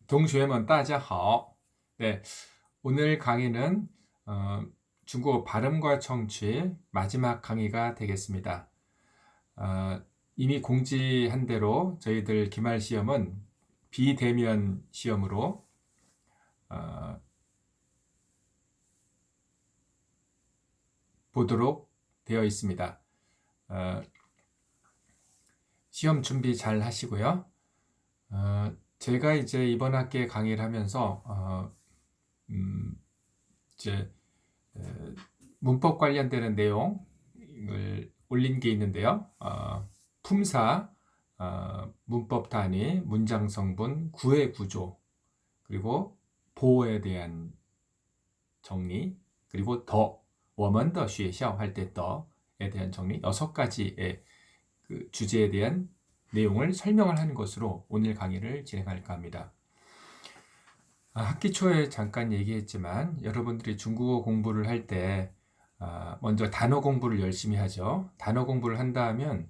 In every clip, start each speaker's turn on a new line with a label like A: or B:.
A: 동学们 大家好. 네, 오늘 강의는 중국어 발음과 청취 마지막 강의가 되겠습니다. 어, 이미 공지한 대로 저희들 기말 시험은 비대면 시험으로 어, 보도록 되어 있습니다. 어, 시험 준비 잘 하시고요. 제가 이제 이번 학기에 강의를 하면서 이제 문법 관련되는 내용을 올린 게 있는데요. 품사, 문법 단위, 문장 성분, 구의 구조, 그리고 보호에 대한 정리, 그리고 더, 我们的学校 할 때 더에 대한 정리, 6가지의 그 주제에 대한 내용을 설명을 하는 것으로 오늘 강의를 진행할까 합니다. 학기 초에 잠깐 얘기했지만 여러분들이 중국어 공부를 할 때 먼저 단어 공부를 열심히 하죠. 단어 공부를 한다 하면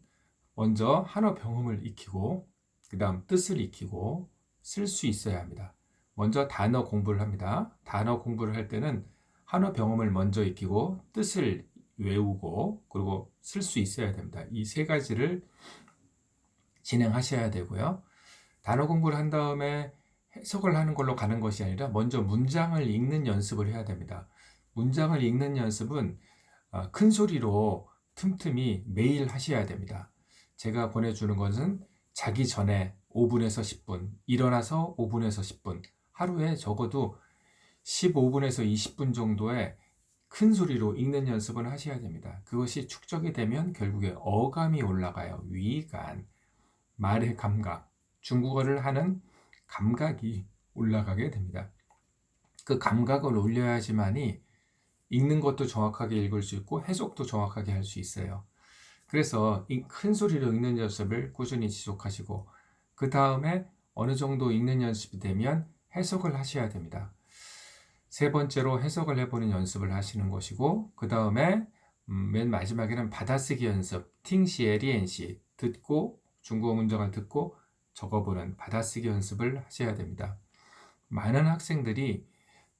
A: 먼저 한어 병음을 익히고 그 다음 뜻을 익히고 쓸 수 있어야 합니다. 먼저 단어 공부를 합니다. 단어 공부를 할 때는 한어 병음을 먼저 익히고 뜻을 외우고 그리고 쓸 수 있어야 됩니다. 이 세 가지를 진행하셔야 되고요. 단어 공부를 한 다음에 해석을 하는 걸로 가는 것이 아니라 먼저 문장을 읽는 연습을 해야 됩니다. 문장을 읽는 연습은 큰 소리로 틈틈이 매일 하셔야 됩니다. 제가 권해주는 것은 자기 전에 5분에서 10분, 일어나서 5분에서 10분, 하루에 적어도 15분에서 20분 정도의 큰 소리로 읽는 연습을 하셔야 됩니다. 그것이 축적이 되면 결국에 어감이 올라가요. 위간, 말의 감각, 중국어를 하는 감각이 올라가게 됩니다. 그 감각을 올려야지만이 읽는 것도 정확하게 읽을 수 있고 해석도 정확하게 할 수 있어요. 그래서 큰 소리로 읽는 연습을 꾸준히 지속하시고 그 다음에 어느 정도 읽는 연습이 되면 해석을 하셔야 됩니다. 세 번째로 해석을 해보는 연습을 하시는 것이고 그 다음에 맨 마지막에는 받아쓰기 연습, 팅시, 리엔시 듣고 중국어 문장을 듣고 적어보는 받아쓰기 연습을 하셔야 됩니다. 많은 학생들이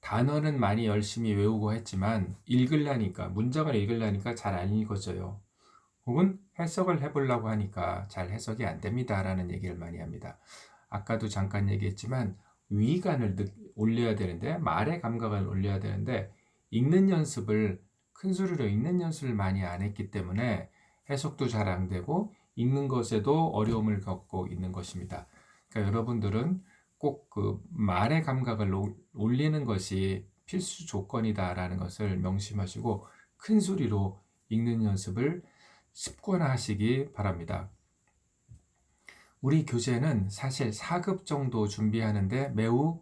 A: 단어는 많이 열심히 외우고 했지만 읽으려니까 문장을 읽으려니까 잘 안 읽어져요. 혹은 해석을 해보려고 하니까 잘 해석이 안 됩니다 라는 얘기를 많이 합니다. 아까도 잠깐 얘기했지만 위간을 올려야 되는데 말의 감각을 올려야 되는데 읽는 연습을 큰 소리로 읽는 연습을 많이 안 했기 때문에 해석도 잘 안 되고 읽는 것에도 어려움을 겪고 있는 것입니다. 그러니까 여러분들은 꼭 그 말의 감각을 올리는 것이 필수 조건이다라는 것을 명심하시고 큰 소리로 읽는 연습을 습관화하시기 바랍니다. 우리 교재는 사실 4급 정도 준비하는데 매우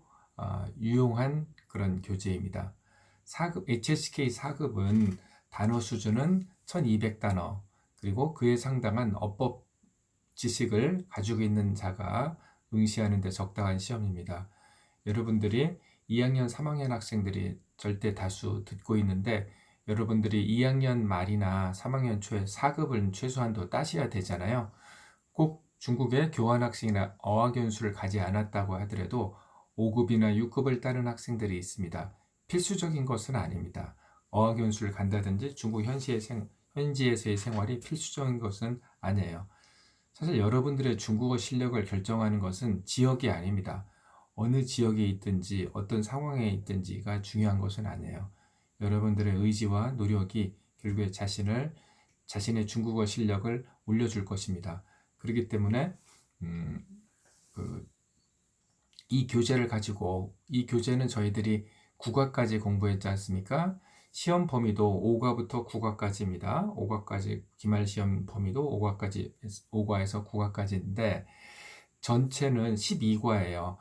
A: 유용한 그런 교재입니다. 4급, HSK 4급은 단어 수준은 1200단어, 그리고 그에 상당한 어법 지식을 가지고 있는 자가 응시하는 데 적당한 시험입니다. 여러분들이 2학년, 3학년 학생들이 절대 다수 듣고 있는데 여러분들이 2학년 말이나 3학년 초에 4급을 최소한도 따셔야 되잖아요. 꼭 중국의 교환학생이나 어학연수를 가지 않았다고 하더라도 5급이나 6급을 따는 학생들이 있습니다. 필수적인 것은 아닙니다. 어학연수를 간다든지 중국 현지에서의 생활이 필수적인 것은 아니에요. 사실 여러분들의 중국어 실력을 결정하는 것은 지역이 아닙니다. 어느 지역에 있든지 어떤 상황에 있든지가 중요한 것은 아니에요. 여러분들의 의지와 노력이 결국에 자신의 중국어 실력을 올려줄 것입니다. 그렇기 때문에 이 교재를 가지고 이 교재는 저희들이 국어까지 공부했지 않습니까? 시험 범위도 5과부터 9과까지입니다. 5과까지 기말 시험 범위도 5과에서 9과까지인데 전체는 12과예요.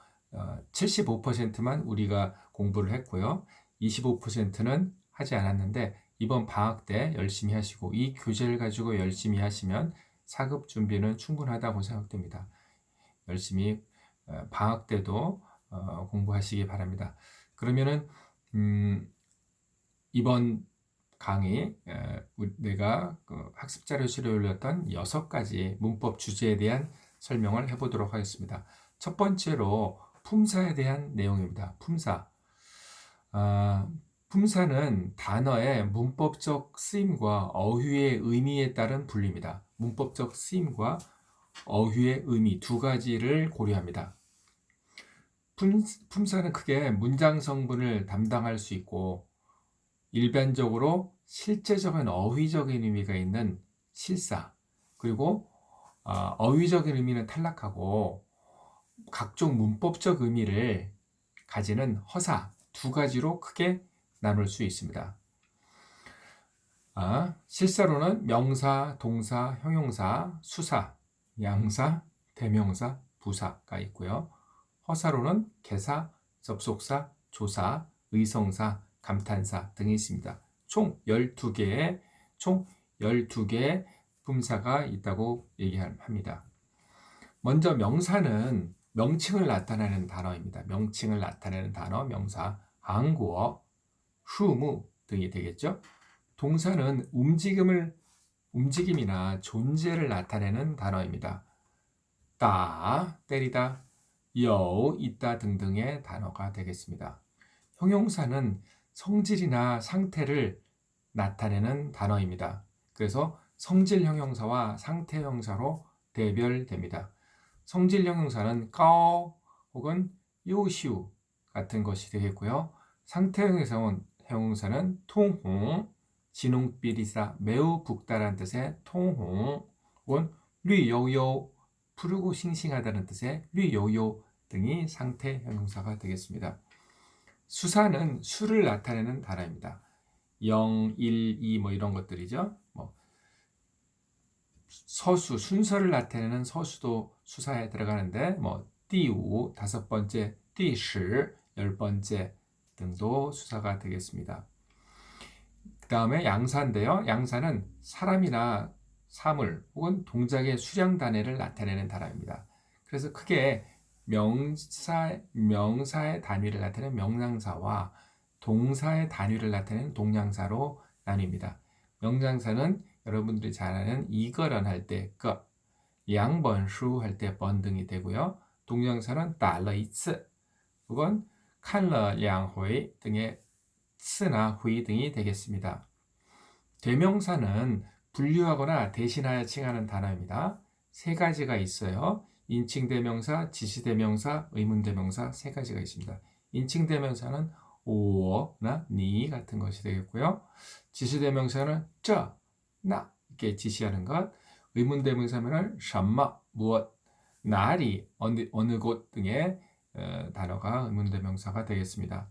A: 75%만 우리가 공부를 했고요. 25%는 하지 않았는데 이번 방학 때 열심히 하시고 이 교재를 가지고 열심히 하시면 4급 준비는 충분하다고 생각됩니다. 열심히 방학 때도 공부하시기 바랍니다. 그러면은 이번 강의 내가 학습 자료실에 올렸던 6가지 문법 주제에 대한 설명을 해보도록 하겠습니다. 첫 번째로 품사에 대한 내용입니다. 품사. 아, 품사는 단어의 문법적 쓰임과 어휘의 의미에 따른 분류입니다. 문법적 쓰임과 어휘의 의미 두 가지를 고려합니다. 품사는 크게 문장 성분을 담당할 수 있고 일반적으로 실제적인 어휘적인 의미가 있는 실사, 그리고 어휘적인 의미는 탈락하고 각종 문법적 의미를 가지는 허사 두 가지로 크게 나눌 수 있습니다. 실사로는 명사, 동사, 형용사, 수사, 양사, 대명사, 부사가 있고요. 허사로는 개사, 접속사, 조사, 의성사, 감탄사 등이 있습니다. 총 12개의 품사가 있다고 얘기합니다. 먼저 명사는 명칭을 나타내는 단어입니다. 명칭을 나타내는 단어, 명사, 한국어, 슈무 등이 되겠죠. 동사는 움직임이나 존재를 나타내는 단어입니다. 따, 때리다, 여, 있다 등등의 단어가 되겠습니다. 형용사는 성질이나 상태를 나타내는 단어입니다. 그래서 성질 형용사와 상태 형용사로 대별됩니다. 성질 형용사는 까오 혹은 요시우 같은 것이 되겠고요. 상태 형용사는 통홍, 진홍비리사, 매우 북다란 뜻의 통홍 혹은 류요요, 푸르고 싱싱하다는 뜻의 류요요 등이 상태 형용사가 되겠습니다. 수사는 수를 나타내는 단어입니다. 0, 1, 2 이런 것들이죠. 서수, 순서를 나타내는 서수도 수사에 들어가는데 띠우, 5번째, 띠시, 10번째 등도 수사가 되겠습니다. 그 다음에 양사인데요. 양사는 사람이나 사물 혹은 동작의 수량 단위를 나타내는 단어입니다. 그래서 크게 명사의 단위를 나타내는 명량사와 동사의 단위를 나타내는 동량사로 나뉩니다. 명량사는 여러분들이 잘 아는 이거런 할 때 거, 양번수 할 때 번 등이 되고요. 동량사는 打了一次 혹은 看了两回 등의 次나 回 등이 되겠습니다. 대명사는 분류하거나 대신하여 칭하는 단어입니다. 세 가지가 있어요. 인칭대명사, 지시대명사, 의문대명사 세 가지가 있습니다. 인칭대명사는 我나 你 같은 것이 되겠고요. 지시대명사는 这, 那 이렇게 지시하는 것. 의문대명사는 什么, 무엇, 나리, 어느 곳 등의 단어가 의문대명사가 되겠습니다.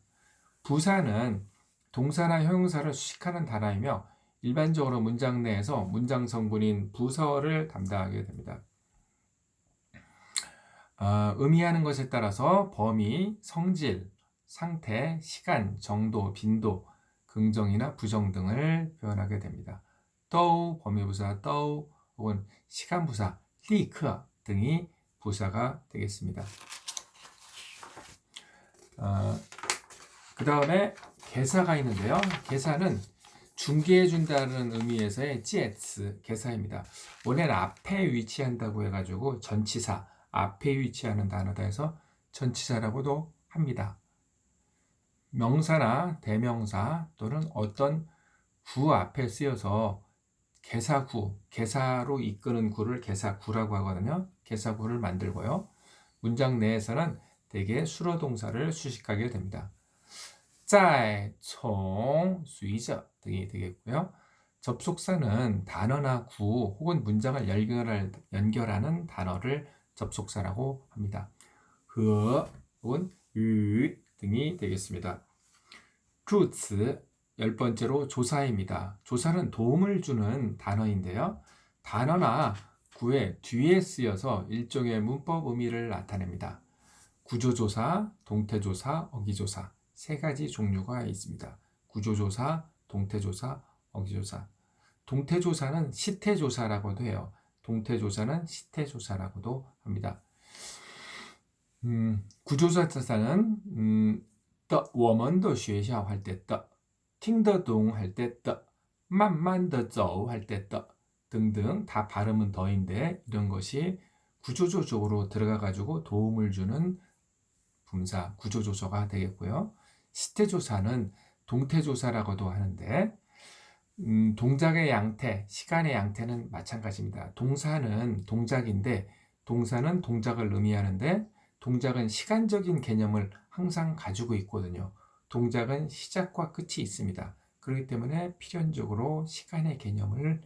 A: 부사는 동사나 형용사를 수식하는 단어이며 일반적으로 문장 내에서 문장 성분인 부서를 담당하게 됩니다. 의미하는 것에 따라서 범위, 성질, 상태, 시간, 정도, 빈도, 긍정이나 부정 등을 표현하게 됩니다. 또 범위부사 또 혹은 시간부사 리크 등이 부사가 되겠습니다. 그 다음에 개사가 있는데요. 개사는 중개해준다는 의미에서의 찌에츠 개사입니다. 원래는 앞에 위치한다고 해가지고 전치사, 앞에 위치하는 단어다 해서 전치사라고도 합니다. 명사나 대명사 또는 어떤 구 앞에 쓰여서 개사구, 개사로 이끄는 구를 개사구라고 하거든요. 개사구를 만들고요. 문장 내에서는 대개 수로 동사를 수식하게 됩니다. 在, 从, 随着 등이 되겠고요. 접속사는 단어나 구 혹은 문장을 연결하는 단어를 접속사라고 합니다. 和 혹은 与 등이 되겠습니다. 助词 10번째로 조사입니다. 조사는 도움을 주는 단어인데요. 단어나 구의 뒤에 쓰여서 일종의 문법 의미를 나타냅니다. 구조조사, 동태조사, 어기조사 세 가지 종류가 있습니다. 구조조사, 동태조사, 어기조사. 동태조사는 시태조사라고도 해요. 동태조사는 시태조사라고도 합니다. 구조조사는 我们的学校 할 때 的, 听得懂 할 때 的, 慢慢地走 할 때 的 등등 다 발음은 더인데 이런 것이 구조조적으로 들어가 가지고 도움을 주는 분사 구조조사가 되겠고요. 시태조사는 동태조사라고도 하는데 동작의 양태, 시간의 양태는 마찬가지입니다. 동사는 동작인데 동사는 동작을 의미하는데 동작은 시간적인 개념을 항상 가지고 있거든요. 동작은 시작과 끝이 있습니다. 그렇기 때문에 필연적으로 시간의 개념을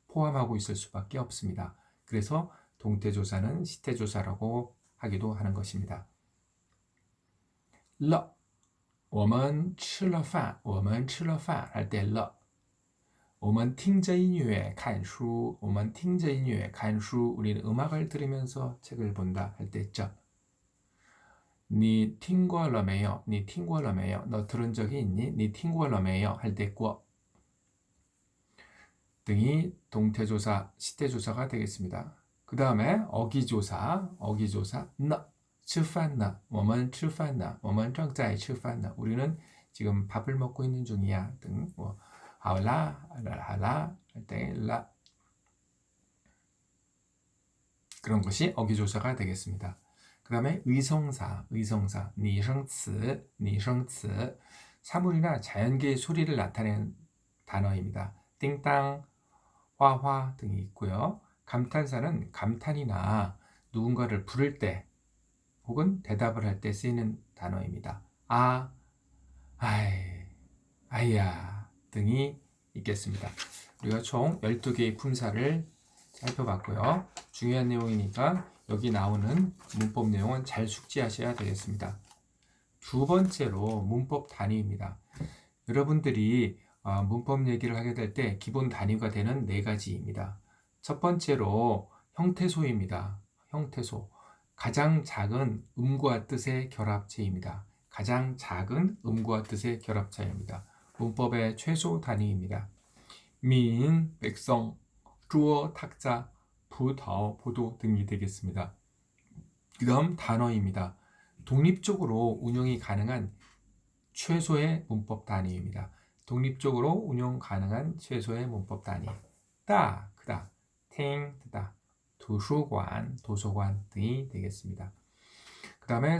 A: 포함하고 있을 수밖에 없습니다. 그래서 동태조사는 시태조사라고 하기도 하는 것입니다. 了我们吃了饭我们吃了饭할 때了我们听着音乐看书我们听着音乐看书 우리는 음악을 들으면서 책을 본다 할 때 저你听过了没有你听过了没有너 들은 적이 있니? 你听过了没有할 때过 등이 동태조사, 시태조사가 되겠습니다. 그 다음에 어기조사, 너, 吃饭呢, 我们吃饭呢,我们正在吃饭呢. 우리는 지금 밥을 먹고 있는 중이야 등 뭐, 好啦, 하라 할 때 라 그런 것이 어기조사가 되겠습니다. 그 다음에 의성사, 拟声词, 사물이나 자연계의 소리를 나타내는 단어입니다. 띵땅, 화화 등이 있고요. 감탄사는 감탄이나 누군가를 부를 때 혹은 대답을 할 때 쓰이는 단어입니다. 아, 아이, 아이야 등이 있겠습니다. 우리가 총 12개의 품사를 살펴봤고요. 중요한 내용이니까 여기 나오는 문법 내용은 잘 숙지하셔야 되겠습니다. 두 번째로 문법 단위입니다. 여러분들이 문법 얘기를 하게 될 때 기본 단위가 되는 4가지입니다. 첫 번째로 형태소입니다. 형태소. 가장 작은 음과 뜻의 결합체입니다. 가장 작은 음과 뜻의 결합체입니다. 문법의 최소 단위입니다. 민, 백성, 주어, 탁자, 부터, 보도 등이 되겠습니다. 그 다음 단어입니다. 독립적으로 운영이 가능한 최소의 문법 단위입니다. 독립적으로 운영 가능한 최소의 문법 단위. 따, 크다, 팅, 뜨다, 도서관 등이 되겠습니다. 그 다음에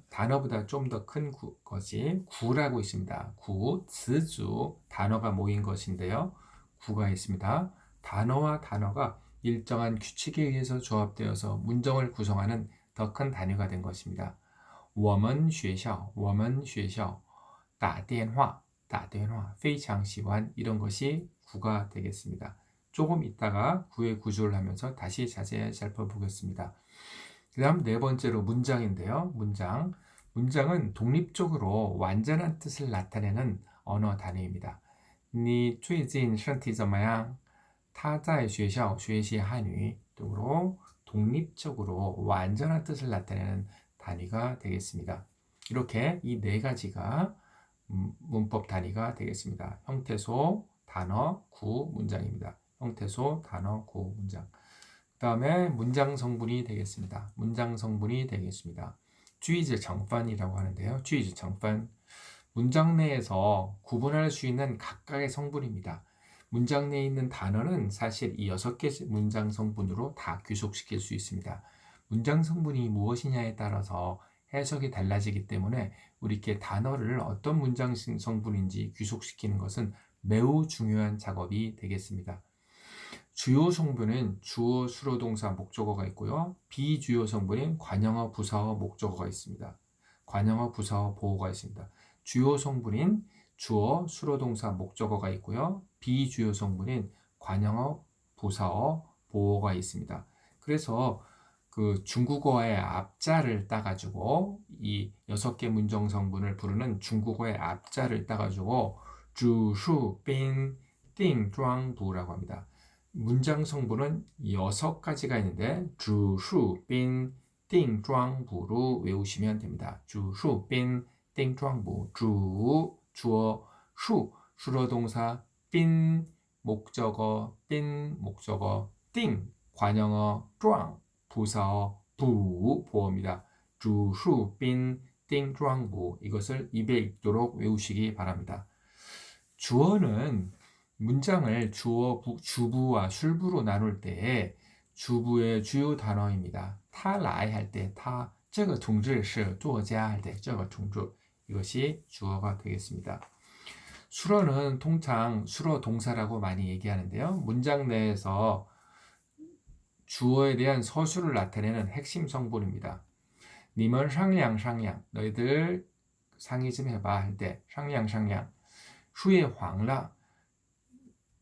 A: 단어보다 좀 더 큰 것이 구라고 있습니다. 구, 즈주, 단어가 모인 것인데요. 구가 있습니다. 단어와 단어가 일정한 규칙에 의해서 조합되어서 문장을 구성하는 더 큰 단위가 된 것입니다. 我们学校打电话非常喜欢이런 것이 구가 되겠습니다. 조금 이따가 구의 구조를 하면서 다시 자세히 살펴보겠습니다. 그 다음 네 번째로 문장인데요. 문장은 독립적으로 완전한 뜻을 나타내는 언어 단위입니다. 你最近身体怎么样?他在学校学习汉语 등으로 독립적으로 완전한 뜻을 나타내는 단위가 되겠습니다. 이렇게 이 4가지가 문법 단위가 되겠습니다. 형태소, 단어, 구, 문장입니다. 형태소, 단어, 구, 문장. 그 다음에 문장 성분이 되겠습니다. 주의즈 정판이라고 하는데요. 주의즈 정판. 문장 내에서 구분할 수 있는 각각의 성분입니다. 문장 내에 있는 단어는 사실 이 6개 문장 성분으로 다 귀속시킬 수 있습니다. 문장 성분이 무엇이냐에 따라서 해석이 달라지기 때문에 우리께 단어를 어떤 문장 성분인지 귀속시키는 것은 매우 중요한 작업이 되겠습니다. 주요 성분은 주어, 수로, 동사, 목적어가 있고요. 비주요 성분인 관형어, 부사어, 목적어가 있습니다. 관형어, 부사어, 보어가 있습니다. 주요 성분인 주어, 수로, 동사, 목적어가 있고요. 비주요 성분인 관형어, 부사어, 보어가 있습니다. 그래서 그 중국어의 앞자를 따가지고 이 6개 문장 성분을 부르는 중국어의 앞자를 따가지고 주수, 빈, 띵, 庄부라고 합니다. 문장 성분은 6가지가 있는데 주수, 빈, 띵, 庄부로 외우시면 됩니다. 주수, 빈, 띵, 庄부. 주, 주어, 수로 동사, 빈, 목적어, 띵, 관형어, 庄, 부사어, 보어입니다. 주수, 빈, 띵, 庄부. 이것을 입에 익도록 외우시기 바랍니다. 주어는 문장을 주부와 술부로 나눌 때 주부의 주요 단어입니다. 타 라이 할 때 타, 这个同志是作家할 때这个同志이것이 주어가 되겠습니다. 수러는 통상 수러 동사라고 많이 얘기하는데요. 문장 내에서 주어에 대한 서술을 나타내는 핵심 성분입니다. 님은 상량 너희들 상의 좀 해봐 할 때 상량 후에 황라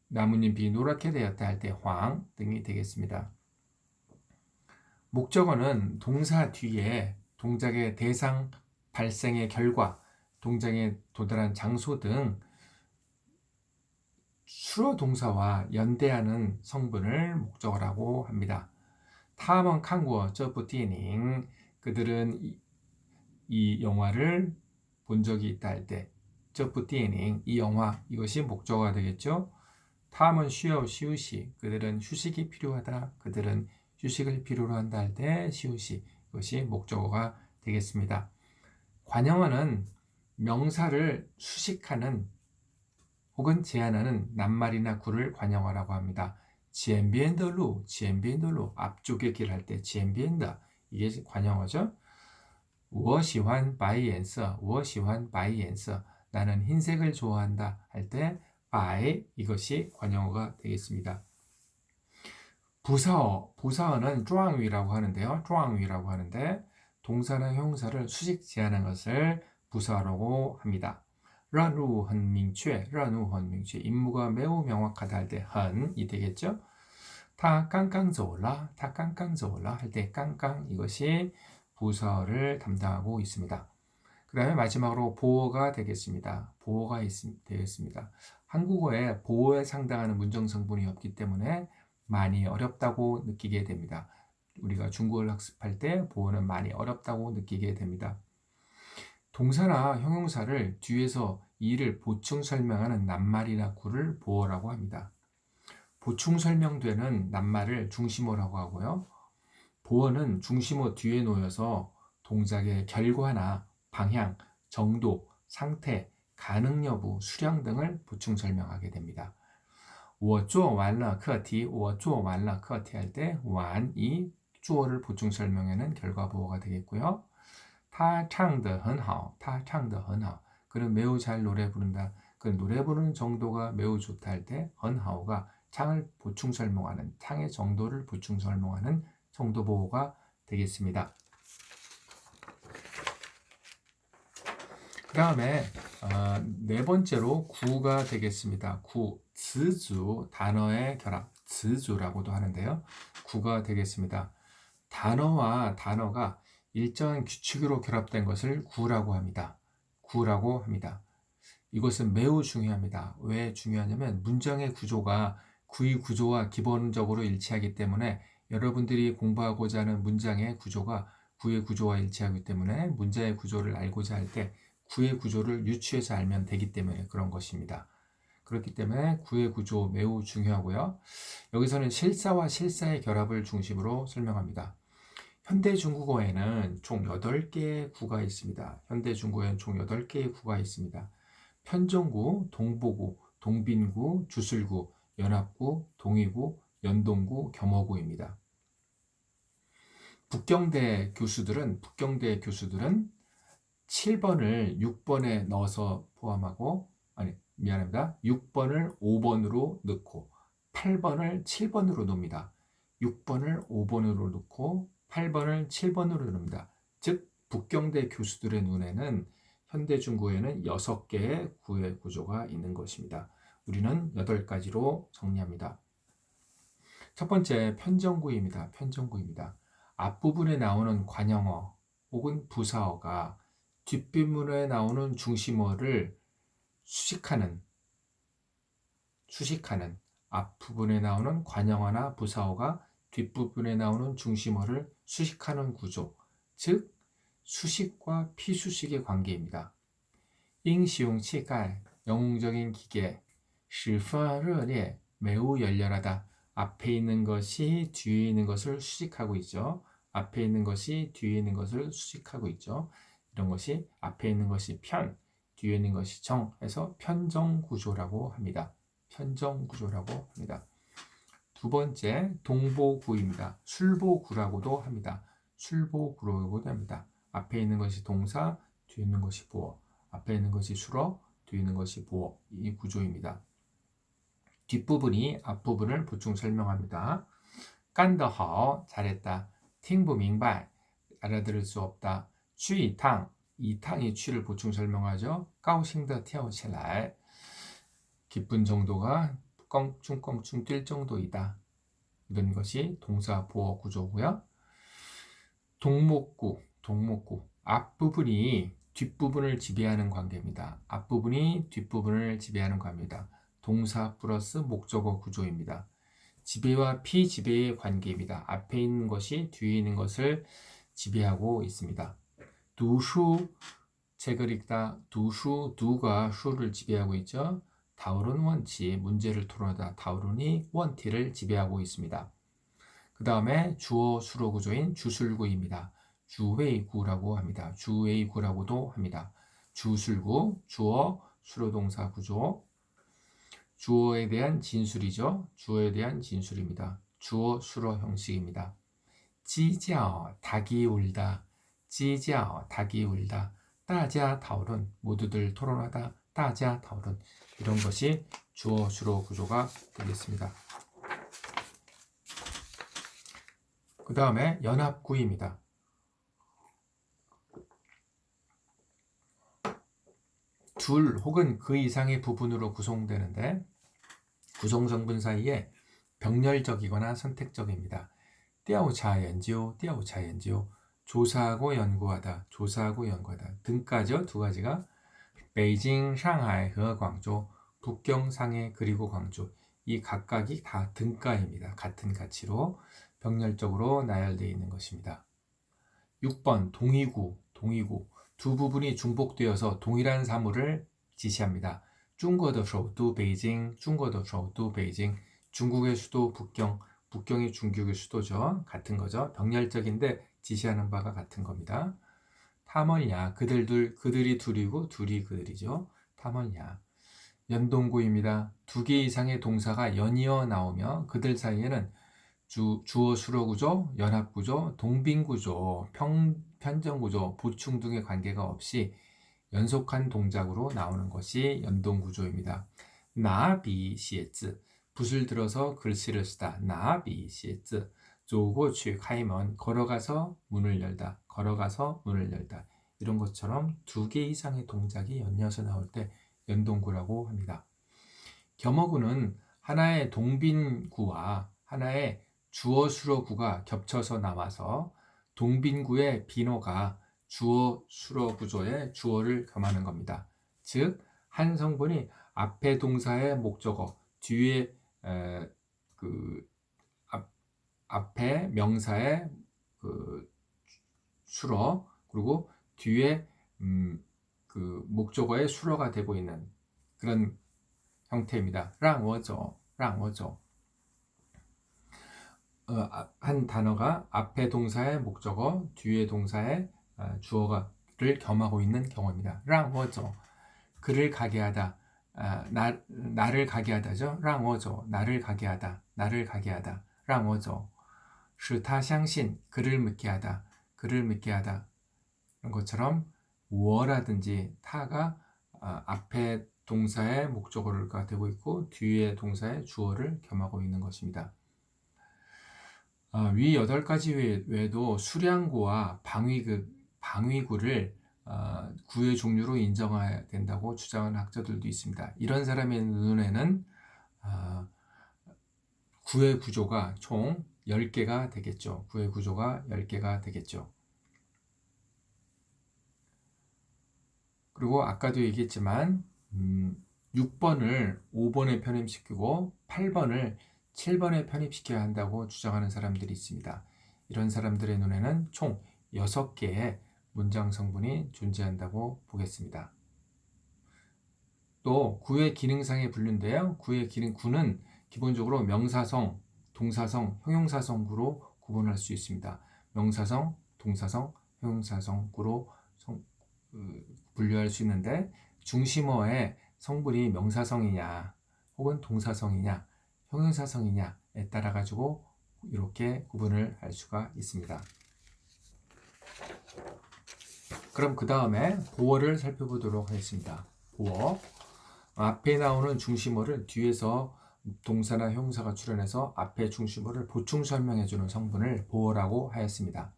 A: 나뭇잎이 노랗게 되었다 할 때 황 등이 되겠습니다. 목적어는 동사 뒤에 동작의 대상, 발생의 결과, 동작에 도달한 장소 등 수로 동사와 연대하는 성분을 목적어라고 합니다. 타먼 칸구어 저부띠닝 그들은 이 영화를 본 적이 있다 할 때 저부띠닝 이 영화 이것이 목적어가 되겠죠. 타먼 쉬우시 그들은 휴식이 필요하다 그들은 휴식을 필요로 한다 할 때 쉬우시 이것이 목적어가 되겠습니다. 관형어는 명사를 수식하는 혹은 제한하는 낱말이나 구를 관형어라고 합니다. 지엔비엔더루 앞쪽에 길 할 때 지엔비엔더 이게 관형어죠. 我喜欢白颜色 나는 흰색을 좋아한다 할 때白 이것이 관형어가 되겠습니다. 부사어는 쭈앙위라고 하는데요. 쭈앙위라고 하는데 동사나 형용사를 수식 제한한 것을 부사어라고 합니다. 任务很明确 임무가 매우 명확하다 할 때很이 되겠죠. 다 깡깡走了 할 때 깡깡 이것이 부사어를 담당하고 있습니다. 그 다음에 마지막으로 보어가 되겠습니다. 되겠습니다. 한국어에 보어에 상당하는 문정 성분이 없기 때문에 많이 어렵다고 느끼게 됩니다. 우리가 중국어를 학습할 때 보어는 많이 어렵다고 느끼게 됩니다. 동사나 형용사를 뒤에서 이를 보충 설명하는 낱말이나 구를 보어라고 합니다. 보충 설명되는 낱말을 중심어라고 하고요. 보어는 중심어 뒤에 놓여서 동작의 결과나 방향, 정도, 상태, 가능 여부, 수량 등을 보충 설명하게 됩니다. 我做完了课题할 때 완이 주어를 보충 설명하는 결과 보어가 되겠고요. 他唱得很好 그는 매우 잘 노래 부른다. 그 노래 부르는 정도가 매우 좋다 할 때 很好가 창을 보충 설명하는 창의 정도를 보충 설명하는 정도 보호가 되겠습니다. 그 다음에 네 번째로 구가 되겠습니다. 구, 즈주 단어의 결합, 즈주라고도 하는데요. 구가 되겠습니다. 단어와 단어가 일정한 규칙으로 결합된 것을 구라고 합니다. 이것은 매우 중요합니다. 왜 중요하냐면 문장의 구조가 구의 구조와 기본적으로 일치하기 때문에 여러분들이 공부하고자 하는 문장의 구조가 구의 구조와 일치하기 때문에 문장의 구조를 알고자 할 때 구의 구조를 유추해서 알면 되기 때문에 그런 것입니다. 그렇기 때문에 구의 구조 매우 중요하고요. 여기서는 실사와 실사의 결합을 중심으로 설명합니다. 현대 중국어에는 총 8개의 구가 있습니다. 편정구, 동보구, 동빈구, 주술구, 연합구, 동의구, 연동구, 겸허구입니다. 북경대 교수들은 7번을 6번에 넣어서 포함하고 6번을 5번으로 넣고 8번을 7번으로 놓습니다. 6번을 5번으로 넣고 8번을 7번으로 넣습니다. 즉 북경대 교수들의 눈에는 현대 중국어에는 6개의 구의 구조가 있는 것입니다. 우리는 8가지로 정리합니다. 첫 번째 편정구입니다. 앞부분에 나오는 관형어 혹은 부사어가 뒷부분에 나오는 중심어를 수식하는 앞부분에 나오는 관형어나 부사어가 뒷부분에 나오는 중심어를 수식하는 구조, 즉 수식과 피수식의 관계입니다. 应使用器械 영웅적인 기계, 十分热烈 매우 열렬하다. 앞에 있는 것이 뒤에 있는 것을 수식하고 있죠. 이런 것이 앞에 있는 것이 편, 뒤에 있는 것이 정 해서 편정구조라고 합니다. 두 번째 동보구입니다. 술보구라고도 합니다. 술보구로고 됩니다. 앞에 있는 것이 동사, 뒤에 있는 것이 보어, 앞에 있는 것이 수러, 뒤에 있는 것이 보어, 이 구조입니다. 뒷부분이 앞부분을 보충 설명합니다. 깐더하오, 잘했다. 팅부밍발, 알아들을 수 없다. 취이탕, 이탕이 취를 보충 설명하죠. 까오싱더 티어오칠날, 기쁜 정도가 껑충껑충 뛸 정도이다. 이런 것이 동사 보어 구조고요. 동목구, 앞부분이 뒷부분을 지배하는 관계입니다. 앞부분이 뒷부분을 지배하는 관계입니다. 동사 플러스 목적어 구조입니다. 지배와 피지배의 관계입니다. 앞에 있는 것이 뒤에 있는 것을 지배하고 있습니다. 두수, 책을 읽다. 두수, 두가 수를 지배하고 있죠. 다오른 원치, 문제를 토론하다. 다오른이 원티를 지배하고 있습니다. 그 다음에 주어 수로 구조인 주술구입니다. 주웨이구라고 합니다. 주웨이구라고도 합니다. 주술구, 주어, 수로동사 구조. 주어에 대한 진술이죠. 주어에 대한 진술입니다. 주어 수로 형식입니다. 찌지ao, 닭이 울다. 찌지ao, 닭이 울다. 따자 타오른, 모두들 토론하다. 따자 타오른, 이런 것이 주어 수로 구조가 되겠습니다. 그 다음에 연합구입니다. 둘 혹은 그 이상의 부분으로 구성되는데 구성성분 사이에 병렬적이거나 선택적입니다. 띄아오차 연지오, 띄아오차 연지오, 조사하고 연구하다, 조사하고 연구하다 등까지요. 두 가지가 베이징, 상하이, 和 광주, 북경, 상해, 그리고 광주, 이 각각이 다 등가입니다. 같은 가치로 병렬적으로 나열되어 있는 것입니다. 6번 동의구, 두 부분이 중복되어서 동일한 사물을 지시합니다. 중국의首都 베이징, 중국의首都 베이징, 중국의 수도 북경, 북경이 중국의 수도죠. 같은 거죠. 병렬적인데 지시하는 바가 같은 겁니다. 타멀야, 그들이 둘이고 둘이 그들이죠. 타멀야. 연동구입니다. 두 개 이상의 동사가 연이어 나오며 그들 사이에는 주어 수로 구조, 연합 구조, 동빙 구조, 편정 구조, 보충 등의 관계가 없이 연속한 동작으로 나오는 것이 연동 구조입니다. 나비 시에즈, 붓을 들어서 글씨를 쓰다. 나비 시에즈, 조고취 카이먼, 걸어가서 문을 열다. 걸어가서 문을 열다. 이런 것처럼 두 개 이상의 동작이 연이어서 나올 때 연동구라고 합니다. 겸어구는 하나의 동빈구와 하나의 주어 수로 구가 겹쳐서 나와서 동빈구의 비너가 주어 수로 구조의 주어를 겸하는 겁니다. 즉, 한 성분이 앞에 동사의 목적어, 뒤에 앞에 명사의 수로, 그리고 뒤에 목적어의 수로가 되고 있는 그런 형태입니다. 让我走. 한 단어가 앞에 동사의 목적어, 뒤에 동사의 주어를 겸하고 있는 경우입니다. 让我走. 그를 가게 하다. 나를 가게 하다죠. 让我走. 나를 가게 하다. 나를 가게 하다. 让我走. 使他相信. 그를 믿게 하다. 그를 믿게 하다. 이런 것처럼 我라든지 타가 앞에 동사의 목적어가 되고 있고 뒤에 동사의 주어를 겸하고 있는 것입니다. 위 8가지 외에도 수량구와 방위구를 구의 종류로 인정해야 된다고 주장하는 학자들도 있습니다. 이런 사람의 눈에는 구의 구조가 총 10개가 되겠죠. 구의 구조가 10개가 되겠죠. 그리고 아까도 얘기했지만 6번을 5번에 편입시키고 8번을 7번에 편입시켜야 한다고 주장하는 사람들이 있습니다. 이런 사람들의 눈에는 총 6개의 문장 성분이 존재한다고 보겠습니다. 또 구의 기능상의 분류인데요. 구는 기본적으로 명사성, 동사성, 형용사성구로 구분할 수 있습니다. 명사성, 동사성, 형용사성구로 분류할 수 있는데 중심어의 성분이 명사성이냐 혹은 동사성이냐 형용사성이냐에 따라 가지고 이렇게 구분을 할 수가 있습니다. 그럼 그 다음에 보어를 살펴보도록 하겠습니다. 보어. 앞에 나오는 중심어를 뒤에서 동사나 형사가 출현해서 앞에 중심어를 보충 설명해주는 성분을 보어라고 하였습니다.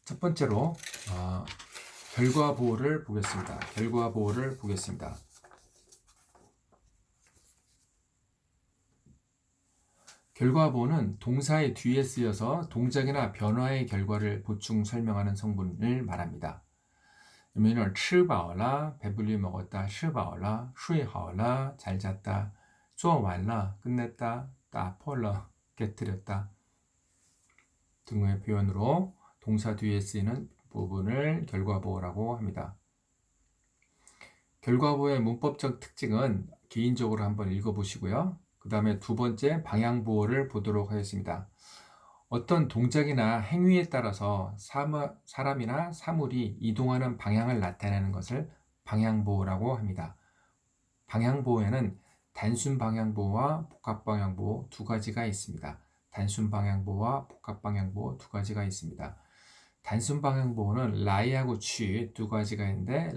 A: 첫 번째로 결과 보어를 보겠습니다. 결과 보어를 보겠습니다. 결과 보어는 동사의 뒤에 쓰여서 동작이나 변화의 결과를 보충 설명하는 성분을 말합니다. 예를 吃饱了 배불리 먹었다, 吃饱了 睡好了 잘 잤다, 做完了 끝냈다, 打破了 깨뜨렸다 등의 표현으로 동사 뒤에 쓰이는 부분을 결과보어라고 합니다. 결과보어의 문법적 특징은 개인적으로 한번 읽어보시고요. 그 다음에 두 번째 방향보어를 보도록 하겠습니다. 어떤 동작이나 행위에 따라서 사람이나 사물이 이동하는 방향을 나타내는 것을 방향보어라고 합니다. 방향보어에는 단순 방향보어와 복합 방향보어 두 가지가 있습니다. 단순 방향보어와 복합 방향보어 두 가지가 있습니다. 단순 방향보어는 라이하고 취 두 가지가 있는데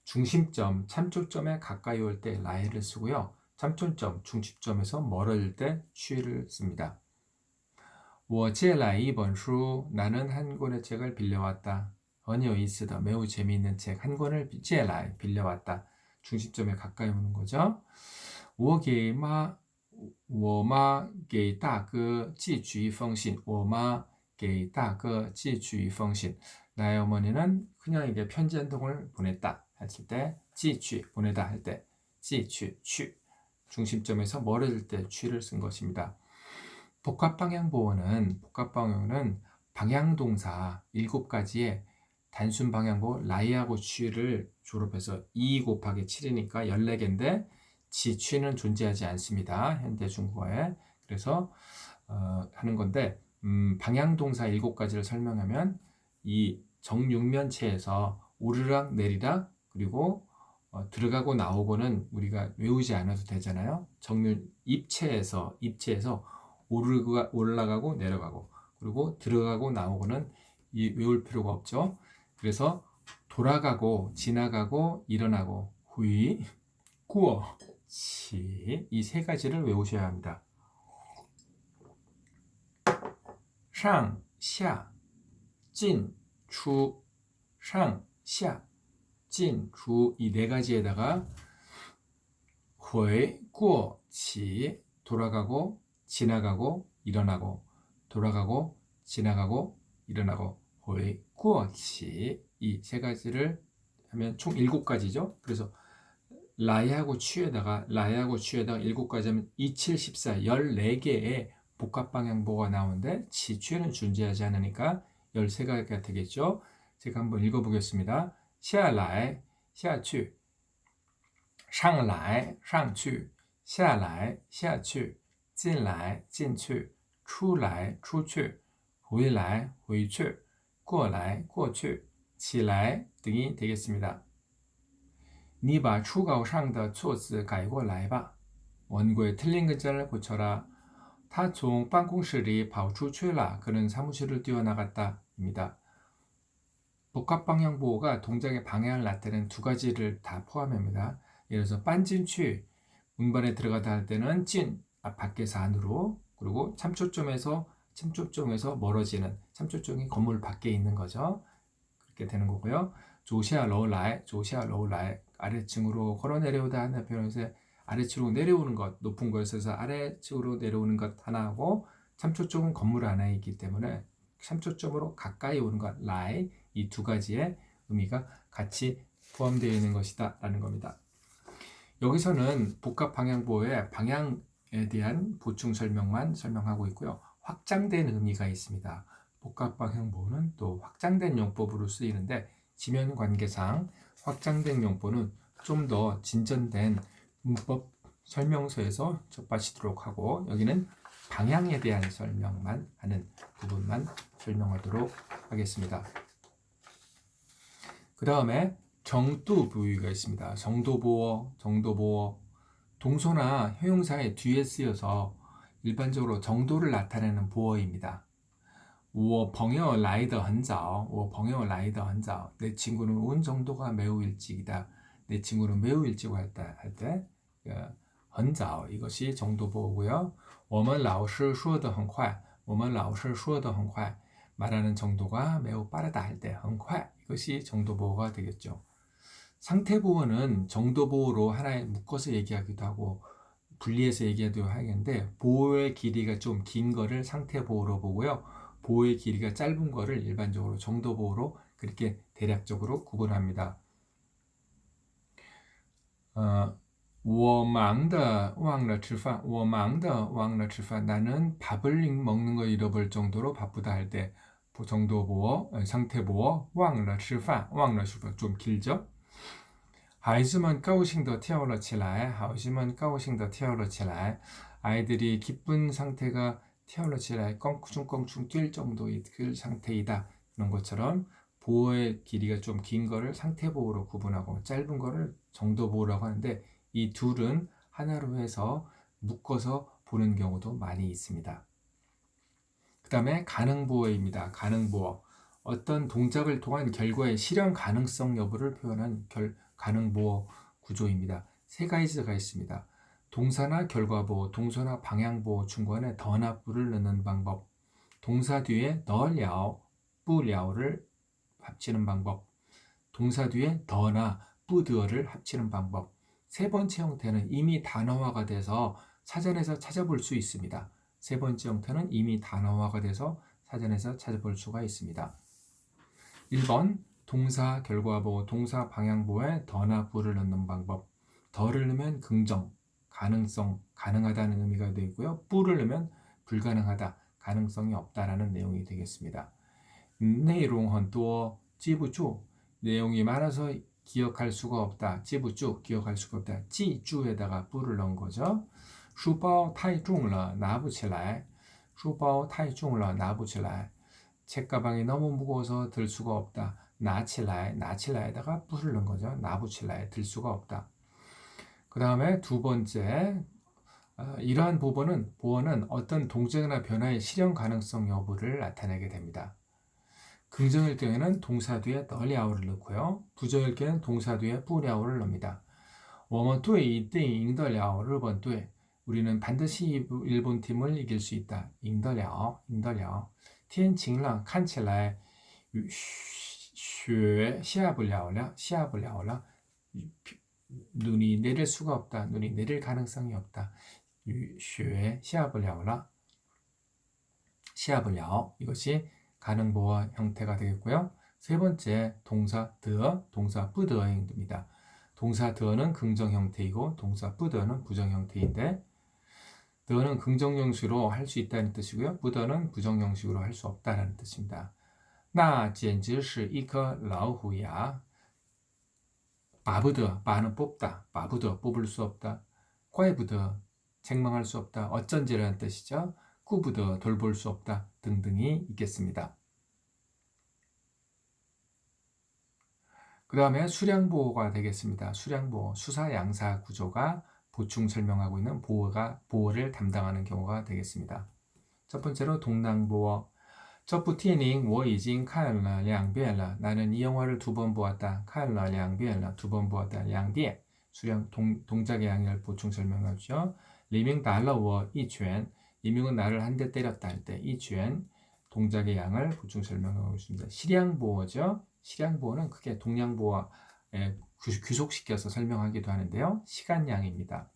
A: 중심점, 참초점에 가까이 올 때 라이를 쓰고요. 참초점, 중심점에서 멀어질 때 취를 씁니다. 我借来一本书 나는 한 권의 책을 빌려왔다. 很有意思的 매우 재미있는 책 한 권을 借来 빌려왔다. 중심점에 가까이 오는 거죠. 我妈给大哥寄去一封信. 我妈给大哥寄去一封信. 나의 어머니는 큰형에게 편지 한 통을 보냈다 했을 때, 寄去 보내다 할 때, 寄去 취 중심점에서 멀어질 때 취를 쓴 것입니다. 복합방향보어는 방향동사 7가지의 단순 방향보어 라이하고 취를 졸업해서 2 곱하기 7이니까 14개인데 취는 존재하지 않습니다. 현대 중국어에. 그래서 하는 건데 방향동사 7가지를 설명하면 이 정육면체에서 오르락 내리락 그리고 들어가고 나오고는 우리가 외우지 않아도 되잖아요. 입체에서 올라가고 내려가고 그리고 들어가고 나오고는 외울 필요가 없죠. 그래서 돌아가고 지나가고 일어나고 후이, 꾸어, 치 이 세 가지를 외우셔야 합니다. 상, 샤, 진, 추, 상, 샤, 진, 추 이 네 가지에다가 회, 꾸어, 치 돌아가고 지나가고 일어나고 돌아가고 지나가고 일어나고 회, 꾸어, 치 이 세 가지를 하면 총 7가지죠. 그래서 라이하고 취에다가 7가지 하면 2, 7, 14, 14개의 복합방향보어가 나오는데 취는 존재하지 않으니까 13가지가 되겠죠. 제가 한번 읽어보겠습니다. 下来下去上来上去下来下去进来进去出来出去回来回去过来过去起来 등이 되겠습니다. 你把初稿上的错字改过来吧. 원고에 틀린 글자를 고쳐라. 他从办公室里跑出去了. 그는 사무실을 뛰어나갔다. 입니다. 복합방향보어가 동작의 방향을 나타내는 두 가지를 다 포함합니다. 예를 들어서 빤진취 문반에 들어가다 할 때는 찐 밖에서 안으로 그리고 참초점에서 멀어지는 참초점이 건물 밖에 있는 거죠. 그렇게 되는 거고요. 조시아 러울라이 아래층으로 걸어 내려오다 하는 표현에서 아래층으로 내려오는 것 높은 곳에서 아래층으로 내려오는 것 하나하고 참초점은 건물 안에 있기 때문에 참초점으로 가까이 오는 것 라이 이 두 가지의 의미가 같이 포함되어 있는 것이다 라는 겁니다. 여기서는 복합방향보어의 방향에 대한 보충 설명만 설명하고 있고요. 확장된 의미가 있습니다. 복합방향보어는 또 확장된 용법으로 쓰이는데 지면 관계상 확장된 용법은 좀 더 진전된 문법 설명서에서 접하시도록 하고 여기는 방향에 대한 설명만 하는 부분만 설명하도록 하겠습니다. 그 다음에 정두 부위가 있습니다. 정도보어 동소나 형용사의 뒤에 쓰여서 일반적으로 정도를 나타내는 보어입니다. 我朋友来得很早. 내 친구는 온 정도가 매우 일찍이다. 내 친구는 매우 일찍 왔다 할 때 很早 이것이 정도 보어고요. 我们老师说得很快. 말하는 정도가 매우 빠르다 할 때 很快 이것이 정도 보어가 되겠죠. 상태 보어는 정도 보어로 하나에 묶어서 얘기하기도 하고 분리해서 얘기하기도 하겠는데 보어의 길이가 좀 긴 거를 상태 보어로 보고요. 보어의 길이가 짧은 거를 일반적으로 정도 보어로 그렇게 대략적으로 구분합니다. 我忙得忘了吃饭. 나는 밥을 먹는 거 잃어버릴 정도로 바쁘다 할 때 정도 보어, 상태 보어, 忘了吃饭. 좀 길죠? 孩子们高兴地跳了起来. 아이들이 기쁜 상태가 跳了起来, 껑충껑충 뛸 정도의 그 상태이다. 그런 것처럼 보어의 길이가 좀 긴 거를 상태 보어로 구분하고 짧은 거를 정도 보어라고 하는데 이 둘은 하나로 해서 묶어서 보는 경우도 많이 있습니다. 그 다음에 가능 보어입니다. 가능 보어. 어떤 동작을 통한 결과의 실현 가능성 여부를 표현한 가능 보어 구조입니다. 세 가지가 있습니다. 동사나 결과 보어, 동사나 방향 보어 중간에 더나 뿌를 넣는 방법, 동사 뒤에 더了, 뿌了를 합치는 방법, 동사 뒤에 더나 뿌드어를 합치는 방법. 세 번째 형태는 이미 단어화가 돼서 사전에서 찾아볼 수 있습니다. 세 번째 형태는 이미 단어화가 돼서 사전에서 찾아볼 수가 있습니다. 1번 동사 결과보, 동사 방향보에 더나 뿌를 넣는 방법. 더를 넣으면 긍정, 가능성, 가능하다는 의미가 되고요. 뿌를 넣으면 불가능하다, 가능성이 없다라는 내용이 되겠습니다. 内容很多记不住. 내용이 많아서 기억할 수가 없다. 记不住, 기억할 수가 없다. 记住에다가 뿌를 넣은 거죠. 书包太重了拿不起来. 书包太重了拿不起来. 책가방이 너무 무거워서 들 수가 없다. 나치라에다가 뿌를 넣은 거죠. 나부치라에 들 수가 없다. 그 다음에 두 번째, 이러한 보어는 어떤 동작이나 변화의 실현 가능성 여부를 나타내게 됩니다. 긍정일 경우에는 동사 뒤에 널야오를 넣고요. 부정일 경우에는 동사 뒤에 뿌랴오를 넣습니다. 我们队一定赢得了日本队. 우리는 반드시 일본 팀을 이길 수 있다. 赢得了. 天晴了看起来雪下不了了. 눈이 내릴 수가 없다. 눈이 내릴 가능성이 없다. 雪下不了了. 이것이 가능 보어 형태가 되겠고요. 세 번째 동사 더, 동사 뿌더의 행동입니다. 동사 더는 긍정 형태이고 동사 뿌더는 부정 형태인데 더는 긍정 형식으로 할 수 있다는 뜻이고요. 뿌더는 부정 형식으로 할 수 없다는 뜻입니다. 那简直是一颗老虎牙. 바부더, 바는 뽑다, 바부더 뽑을 수 없다. 꽈이부더 책망할 수 없다. 어쩐지라는 뜻이죠. 꾸부더 돌볼 수 없다 등등이 있겠습니다. 그 다음에 수량보어가 되겠습니다. 수량보어, 수사 양사 구조가 보충 설명하고 있는 보어를 담당하는 경우가 되겠습니다. 첫 번째로 동낭보어. 这部电影我已经看了2遍了. 나는 이 영화를 2번 보았다. 看了2遍了. 2번 보았다. 2遍. 수량 동작의 양을 보충 설명하죠. 李明打了我一拳. 이명은 나를 한 대 때렸다 할 때 이拳 동작의 양을 보충 설명하고 있습니다. 실량보어죠. 실량보어는 크게 동량보어에 귀속시켜서 설명하기도 하는데요. 시간량입니다.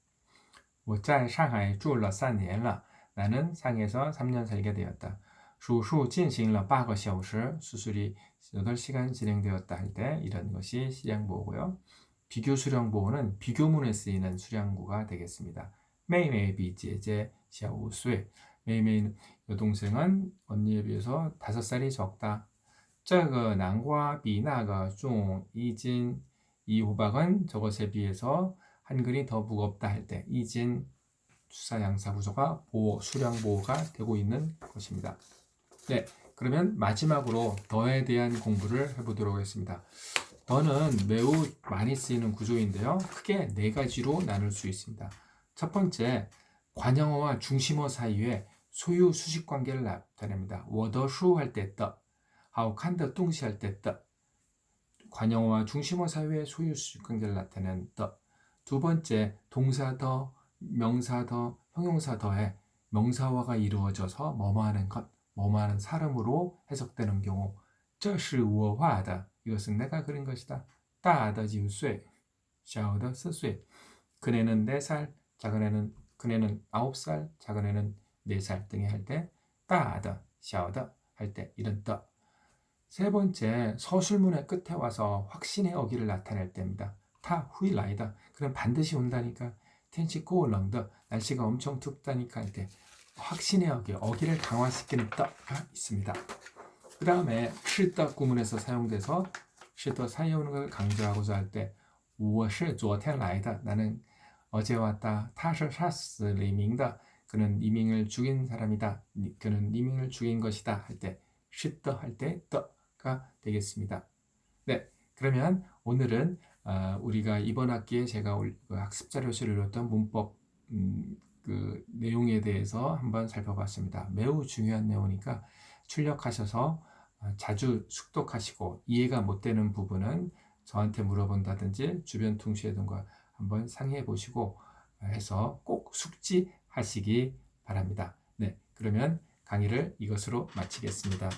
A: 我在上海住了3年了. 나는 상해에서 3년 살게 되었다. 手术进行了8个小时. 수술이 8시간 진행되었다 할 때 이런 것이 실량보어고요. 비교 수량보어는 비교문에 쓰이는 수량구가 되겠습니다. 妹妹比姐姐小5岁. 메이메이는 여동생은 언니에 비해서 5살이 적다. 这个南瓜比那个重1斤. 이 호박은 저것에 비해서 한 근이 더 무겁다 할 때 이진 수사 양사 구조가 보호, 수량 보호가 되고 있는 것입니다. 네, 그러면 마지막으로 더에 대한 공부를 해보도록 하겠습니다. 더는 매우 많이 쓰이는 구조인데요. 크게 4가지로 나눌 수 있습니다. 첫 번째, 관형어와 중심어 사이에 소유 수식 관계를 나타냅니다. 我的书 할 때的, 好看的东西 할 때的. 관형어와 중심어 사이에 소유 수식 관계를 나타내는 더. 두 번째, 동사 더, 명사 더, 형용사 더에 명사화가 이루어져서 뭐뭐하는 것, 뭐뭐하는 사람으로 해석되는 경우 这是我画的, 이것은 내가 그린 것이다. 大的9岁, 小的4岁. 그네는 4살, 그네는 9살, 작은애는 4살 등의 할 때 大的, 小的 할 때 이런 더. 세 번째, 서술문의 끝에 와서 확신의 어기를 나타낼 때입니다. 타 후일라이다. 그럼 반드시 온다니까. 텐시 꼬울렁더. 날씨가 엄청 춥다니까 할 때 확신의 어기를 강화시키는 떠가 있습니다. 그 다음에 실떠 구문에서 사용돼서 실떠 사이에 오는 걸 강조하고자 할 때 我是昨天来的. 나는 어제 왔다. 他是杀死李明的. 그는 리밍을 죽인 사람이다. 그는 리밍을 죽인 것이다. 할 때 실떠 할 때 떠가 되겠습니다. 네, 그러면 오늘은 우리가 이번 학기에 제가 학습 자료실을 이뤘던 문법 그 내용에 대해서 한번 살펴봤습니다. 매우 중요한 내용이니까 출력하셔서 자주 숙독하시고 이해가 못 되는 부분은 저한테 물어본다든지 주변 동시에 등과 한번 상의해 보시고 해서 꼭 숙지하시기 바랍니다. 네, 그러면 강의를 이것으로 마치겠습니다.